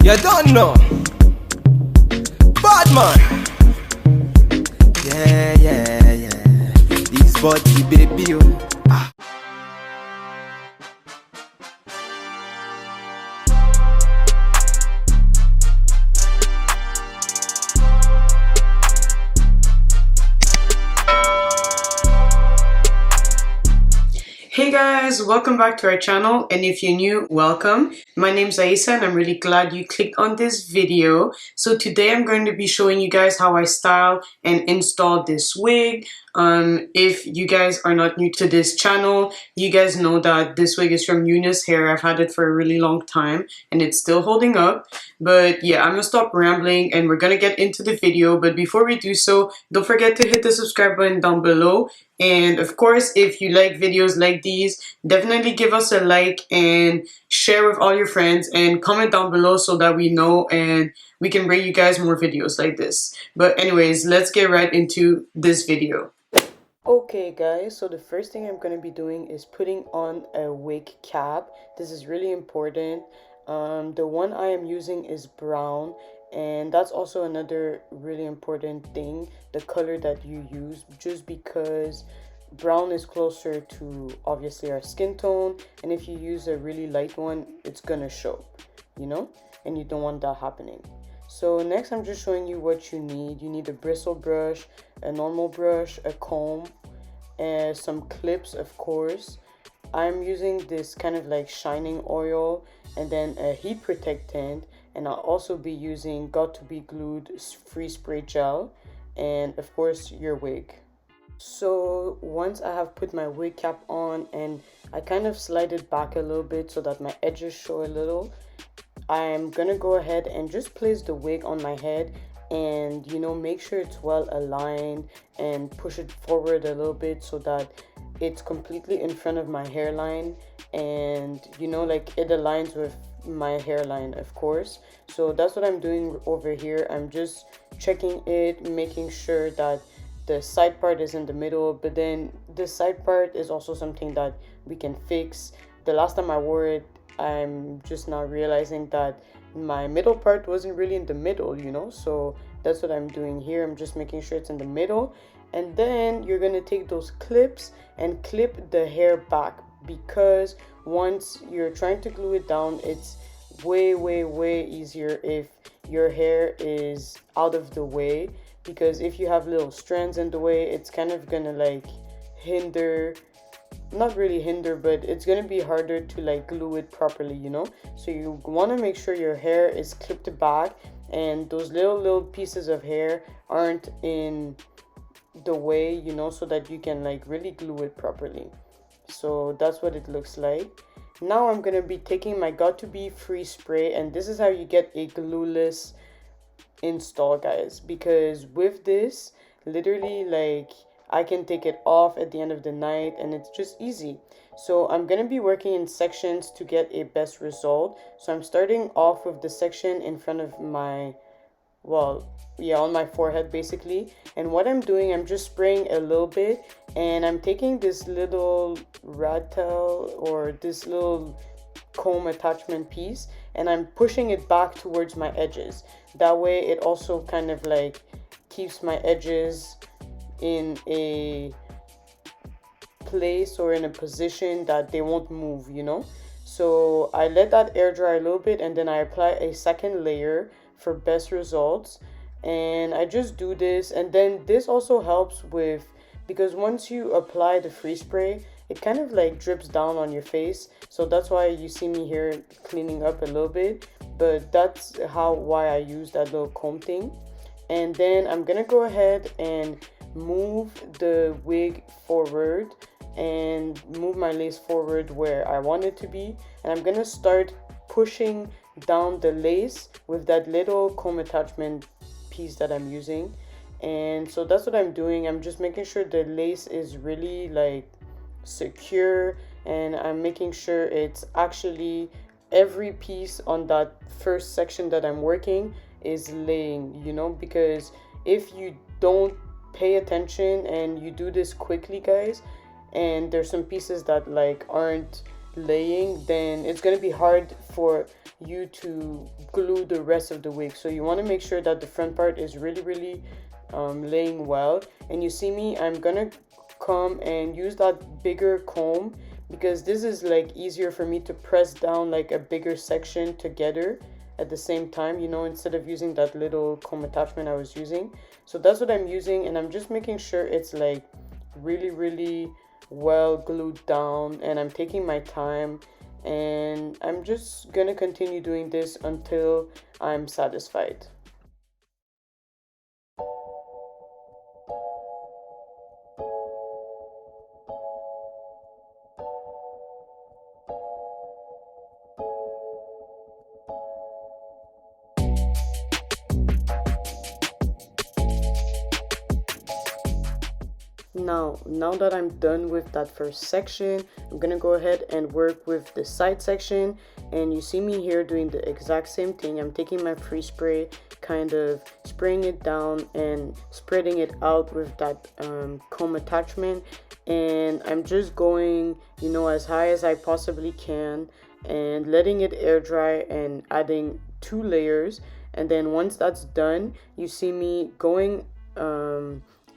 You don't know. Bad man. Yeah. This body, baby. Ah. Hey guys, welcome back to our channel, and if you're new, welcome. My name's Aisa and I'm really glad you clicked on this video. So today I'm going to be showing you guys how I style and install this wig. If you guys are not new to this channel, you guys know that this wig is from UNice Hair. I've had it for a really long time and it's still holding up. But yeah, I'm gonna stop rambling and we're gonna get into the video. But before we do so, don't forget to hit the subscribe button down below. And of course, if you like videos like these, definitely give us a like and share with all your friends and comment down below so that we know and we can bring you guys more videos like this. But anyways, let's get right into this video. Okay guys, so the first thing I'm going to be doing is putting on a wig cap. This is really important. The one I am using is brown, and that's also another really important thing, the color that you use, just because brown is closer to obviously our skin tone, and if you use a really light one, it's gonna show, you know, and you don't want that happening. So next I'm just showing you what you need. You need a bristle brush, a normal brush, a comb, and some clips, of course. I'm using this kind of like shining oil, and then a heat protectant, and I'll also be using Got to Be Glued free spray gel, and of course your wig. So once I have put my wig cap on and I kind of slide it back a little bit so that my edges show a little, I'm gonna go ahead and just place the wig on my head and, you know, make sure it's well aligned and push it forward a little bit so that it's completely in front of my hairline, and, you know, like it aligns with my hairline, of course. So that's what I'm doing over here. I'm just checking it, making sure that the side part is in the middle, but then the side part is also something that we can fix. The last time I wore it, I'm just now realizing that my middle part wasn't really in the middle, you know, so that's what I'm doing here. I'm just making sure it's in the middle, and then you're gonna take those clips and clip the hair back, because once you're trying to glue it down, it's way easier if your hair is out of the way, because if you have little strands in the way, it's kind of gonna like hinder, not really hinder, but it's gonna be harder to like glue it properly, you know. So you want to make sure your hair is clipped back and those little pieces of hair aren't in the way, you know, so that you can like really glue it properly. So that's what it looks like. Now I'm gonna be taking my Got to Be free spray, and this is how you get a glueless install, guys, because with this, literally, like, I can take it off at the end of the night and it's just easy. So I'm gonna be working in sections to get a best result. So I'm starting off with the section in front of my, well, yeah, on my forehead basically. And what I'm doing, I'm just spraying a little bit, and I'm taking this little rattle or this little comb attachment piece, and I'm pushing it back towards my edges. That way it also kind of like keeps my edges in a place or in a position that they won't move, you know. So I let that air dry a little bit, and then I apply a second layer for best results. And I just do this, and then this also helps with, because once you apply the free spray, it kind of like drips down on your face. So that's why you see me here cleaning up a little bit, but that's why I use that little comb thing. And then I'm gonna go ahead and move the wig forward and move my lace forward where I want it to be, and I'm gonna start pushing down the lace with that little comb attachment piece that I'm using. And so that's what I'm doing. I'm just making sure the lace is really like secure, and I'm making sure it's actually every piece on that first section that I'm working is laying, you know, because if you don't pay attention and you do this quickly, guys, and there's some pieces that like aren't laying, then it's going to be hard for you to glue the rest of the wig. So you want to make sure that the front part is really laying well. And you see me, I'm gonna come and use that bigger comb, because this is like easier for me to press down like a bigger section together at the same time, you know, instead of using that little comb attachment I was using. So that's what I'm using, and I'm just making sure it's like really well glued down, and I'm taking my time, and I'm just gonna continue doing this until I'm satisfied. Now that I'm done with that first section, I'm gonna go ahead and work with the side section. And you see me here doing the exact same thing. I'm taking my free spray, kind of spraying it down and spreading it out with that comb attachment, and I'm just going, you know, as high as I possibly can and letting it air dry and adding 2 layers. And then once that's done, you see me going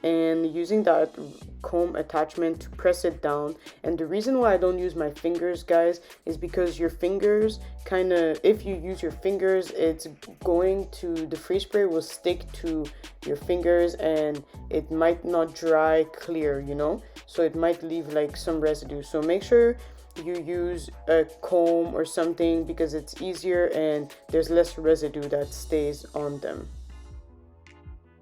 and using that comb attachment to press it down. And the reason why I don't use my fingers, guys, is because your fingers kind of, if you use your fingers, it's going to, the free spray will stick to your fingers and it might not dry clear, you know, so it might leave like some residue. So make sure you use a comb or something, because it's easier and there's less residue that stays on them.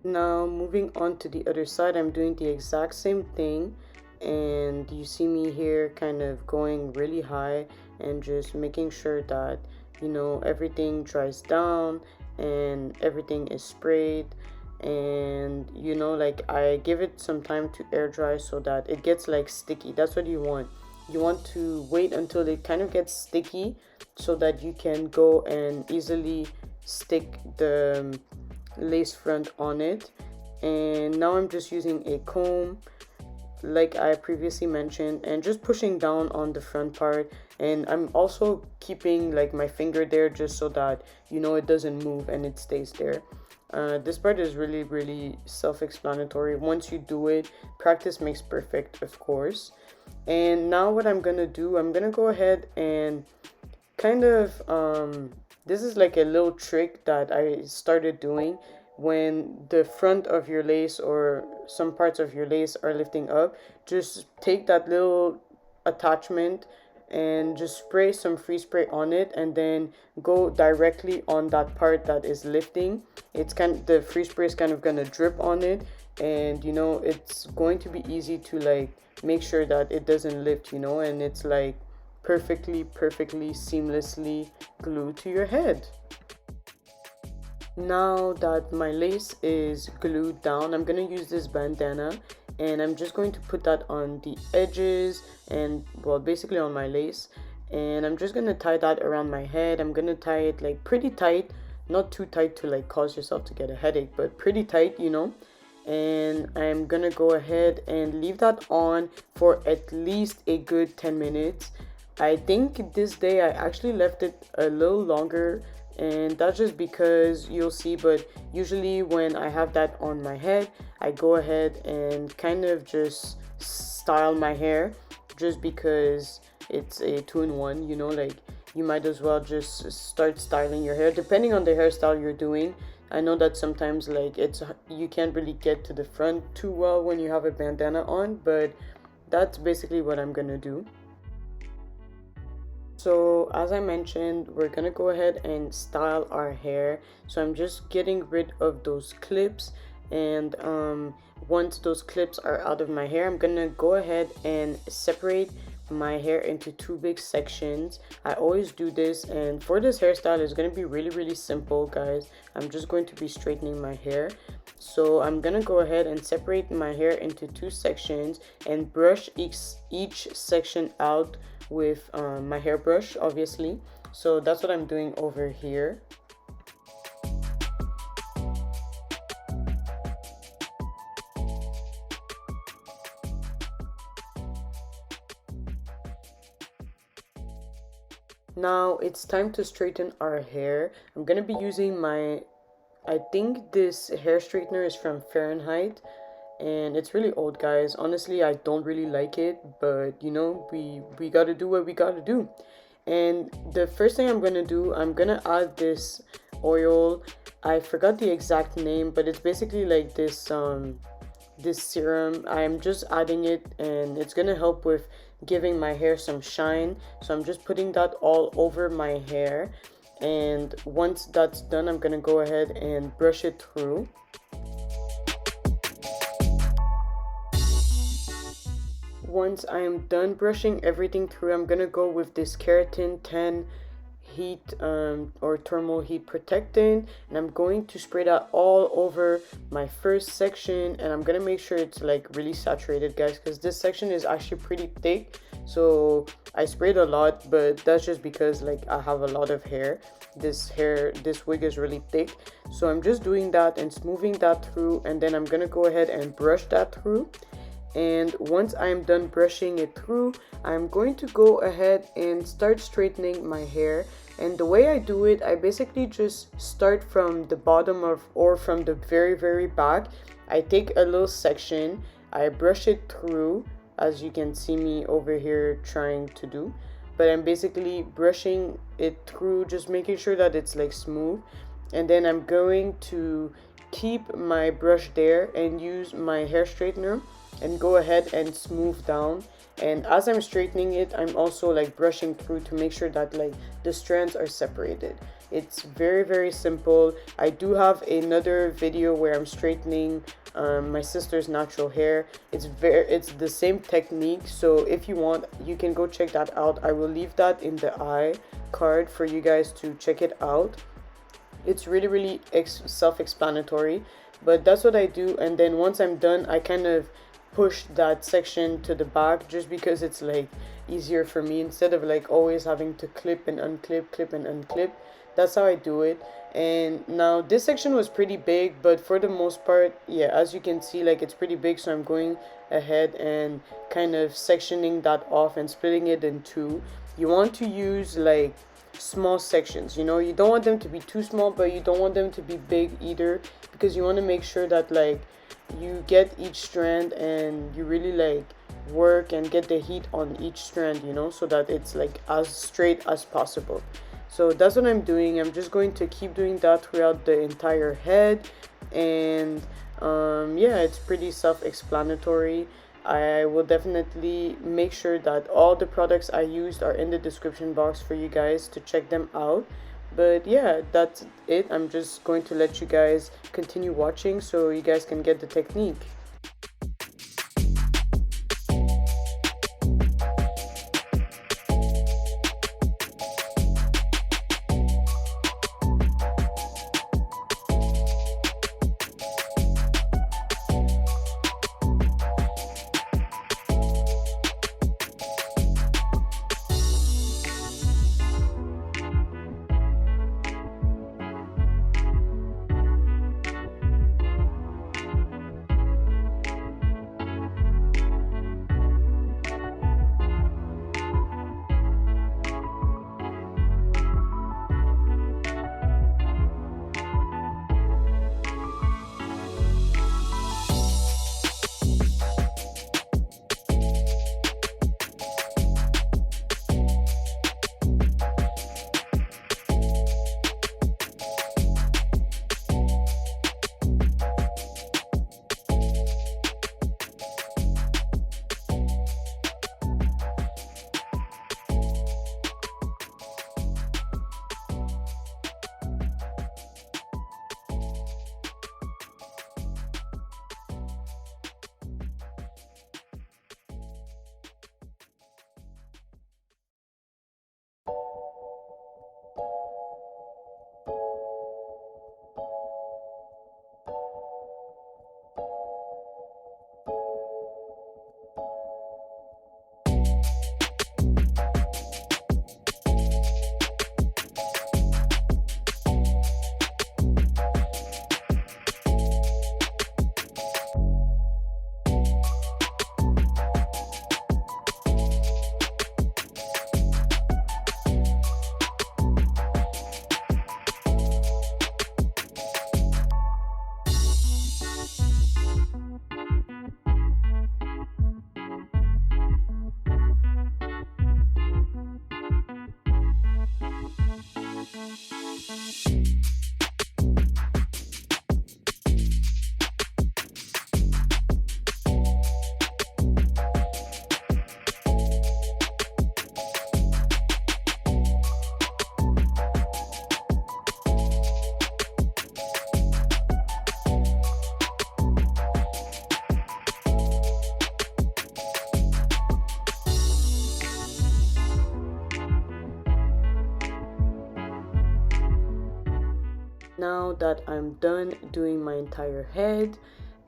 Now moving on to the other side, I'm doing the exact same thing, and you see me here kind of going really high and just making sure that, you know, everything dries down and everything is sprayed. And you know, like, I give it some time to air dry so that it gets like sticky. That's what you want. You want to wait until it kind of gets sticky so that you can go and easily stick the lace front on it. And now I'm just using a comb, like I previously mentioned, and just pushing down on the front part. And I'm also keeping like my finger there just so that, you know, it doesn't move and it stays there. This part is really self-explanatory. Once you do it, practice makes perfect, of course. And now what I'm gonna do, I'm gonna go ahead and kind of this is like a little trick that I started doing. When the front of your lace or some parts of your lace are lifting up, just take that little attachment and just spray some free spray on it, and then go directly on that part that is lifting. It's kind of, the free spray is kind of gonna drip on it, and you know, it's going to be easy to like make sure that it doesn't lift, you know, and it's like perfectly seamlessly glued to your head. Now that my lace is glued down, I'm gonna use this bandana, and I'm just going to put that on the edges and, well, basically on my lace. And I'm just gonna tie that around my head. I'm gonna tie it like pretty tight, not too tight to like cause yourself to get a headache, but pretty tight, you know. And I'm gonna go ahead and leave that on for at least a good 10 minutes. I think this day I actually left it a little longer, and that's just because you'll see, but usually when I have that on my head, I go ahead and kind of just style my hair, just because it's a 2-in-1, you know, like you might as well just start styling your hair depending on the hairstyle you're doing. I know that sometimes like you can't really get to the front too well when you have a bandana on, but that's basically what I'm gonna do. So as I mentioned, we're gonna go ahead and style our hair. So I'm just getting rid of those clips, and once those clips are out of my hair, I'm gonna go ahead and separate my hair into 2 big sections. I always do this, and for this hairstyle it's going to be really simple, guys. I'm just going to be straightening my hair. So I'm gonna go ahead and separate my hair into 2 sections and brush each section out with my hairbrush, obviously. So that's what I'm doing over here. Now it's time to straighten our hair. I'm gonna be using I think this hair straightener is from Fahrenheit, and it's really old, guys. Honestly, I don't really like it, but you know, we gotta do what we gotta do. And the first thing I'm gonna do, I'm gonna add this oil. I forgot the exact name, but it's basically like this serum. I'm just adding it, and it's gonna help with giving my hair some shine. So I'm just putting that all over my hair, and once that's done, I'm gonna go ahead and brush it through. Once I am done brushing everything through, I'm gonna go with this Keratin 10 heat or thermal heat protectant, and I'm going to spray that all over my first section, and I'm gonna make sure it's like really saturated, guys, because this section is actually pretty thick. So I sprayed a lot, but that's just because like I have a lot of hair. This wig is really thick, so I'm just doing that and smoothing that through, and then I'm gonna go ahead and brush that through. And once I'm done brushing it through, I'm going to go ahead and start straightening my hair. And the way I do it, I basically just start from the bottom or from the very back. I take a little section, I brush it through, as you can see me over here trying to do. But I'm basically brushing it through, just making sure that it's like smooth. And then I'm going to keep my brush there and use my hair straightener and go ahead and smooth down. And as I'm straightening it, I'm also like brushing through to make sure that like the strands are separated. It's very simple. I do have another video where I'm straightening my sister's natural hair. It's the same technique, so if you want, you can go check that out. I will leave that in the card for you guys to check it out. It's really self-explanatory, but that's what I do. And then once I'm done, I kind of push that section to the back, just because it's like easier for me, instead of like always having to clip and unclip, clip and unclip. That's how I do it. And now this section was pretty big, but for the most part, yeah, as you can see, like it's pretty big, so I'm going ahead and kind of sectioning that off and splitting it in two. You want to use like small sections, you know, you don't want them to be too small, but you don't want them to be big either, because you want to make sure that like you get each strand and you really like work and get the heat on each strand, you know, so that it's like as straight as possible. So that's what I'm doing. I'm just going to keep doing that throughout the entire head. And yeah, it's pretty self-explanatory. I will definitely make sure that all the products I used are in the description box for you guys to check them out. But yeah, that's it. I'm just going to let you guys continue watching so you guys can get the technique. Now that I'm done doing my entire head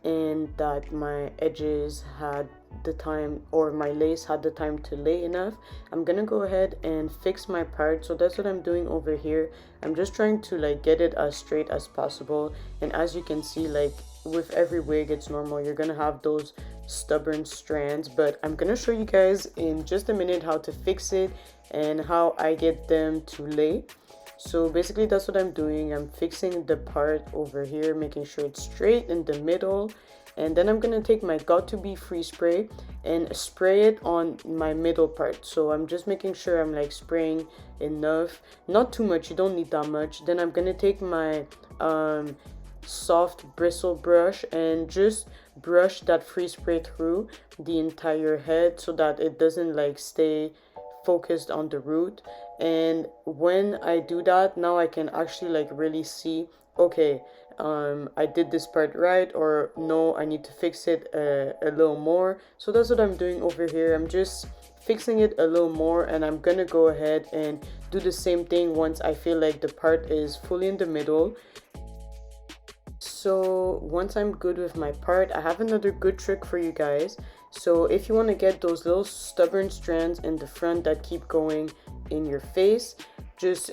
and that my edges had the time, or my lace had the time to lay enough, I'm gonna go ahead and fix my part. So that's what I'm doing over here. I'm just trying to like get it as straight as possible, and as you can see, like with every wig, it's normal, you're gonna have those stubborn strands, but I'm gonna show you guys in just a minute how to fix it and how I get them to lay. So basically that's what I'm doing. I'm fixing the part over here, making sure it's straight in the middle, and then I'm gonna take my Got2b free spray and spray it on my middle part. So I'm just making sure I'm like spraying enough, not too much, you don't need that much. Then I'm gonna take my soft bristle brush and just brush that free spray through the entire head so that it doesn't like stay focused on the root. And when I do that, now I can actually like really see, okay, I did this part right, or no, I need to fix it a little more. So that's what I'm doing over here. I'm just fixing it a little more, and I'm gonna go ahead and do the same thing once I feel like the part is fully in the middle. So once I'm good with my part, I have another good trick for you guys. So if you want to get those little stubborn strands in the front that keep going in your face, just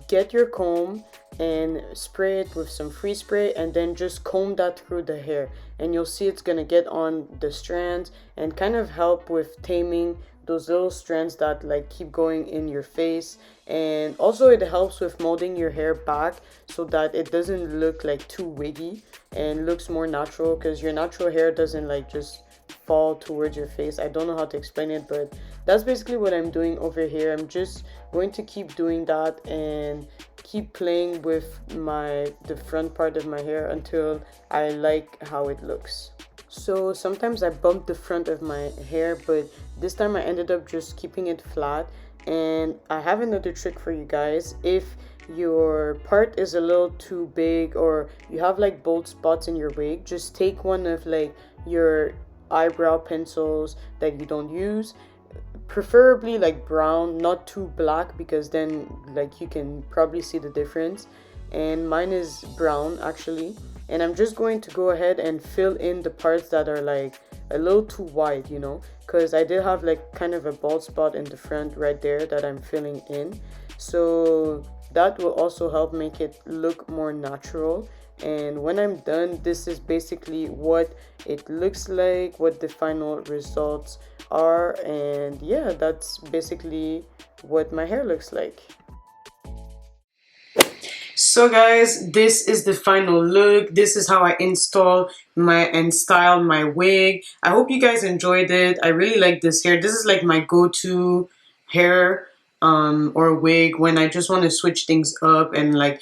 get your comb and spray it with some free spray, and then just comb that through the hair, and you'll see it's gonna get on the strands and kind of help with taming those little strands that like keep going in your face. And also it helps with molding your hair back so that it doesn't look like too wiggy and looks more natural, because your natural hair doesn't like just fall towards your face. I don't know how to explain it, but that's basically what I'm doing over here. I'm just going to keep doing that and keep playing with the front part of my hair until I like how it looks. So sometimes I bump the front of my hair, but this time I ended up just keeping it flat. And I have another trick for you guys. If your part is a little too big, or you have like bold spots in your wig, just take one of like your eyebrow pencils that you don't use, preferably like brown, not too black, because then like you can probably see the difference. And mine is brown actually, and I'm just going to go ahead and fill in the parts that are like a little too wide, you know, because I did have like kind of a bald spot in the front right there that I'm filling in. So that will also help make it look more natural. And when I'm done, this is basically what it looks like, what the final results are. And yeah, that's basically what my hair looks like. So guys, this is the final look. This is how I install and style my wig. I hope you guys enjoyed it. I really like this hair. This is like my go-to hair or wig when I just want to switch things up and like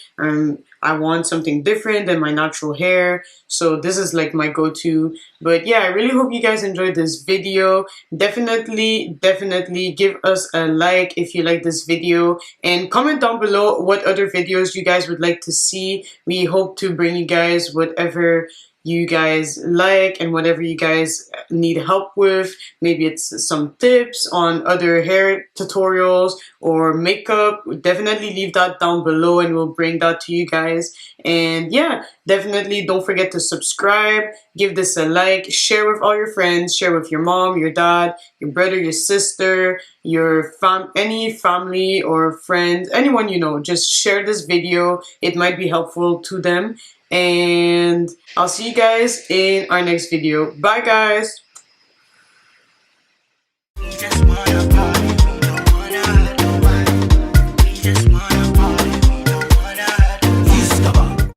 I want something different than my natural hair. So this is like my go-to. But yeah, I really hope you guys enjoyed this video. Definitely give us a like if you like this video, and comment down below what other videos you guys would like to see. We hope to bring you guys whatever you guys like and whatever you guys need help with. Maybe it's some tips on other hair tutorials or makeup. Definitely leave that down below and we'll bring that to you guys. And yeah, definitely don't forget to subscribe, give this a like, share with all your friends, share with your mom, your dad, your brother, your sister, your any family or friends, anyone you know. Just share this video. It might be helpful to them. And I'll see you guys in our next video. Bye guys.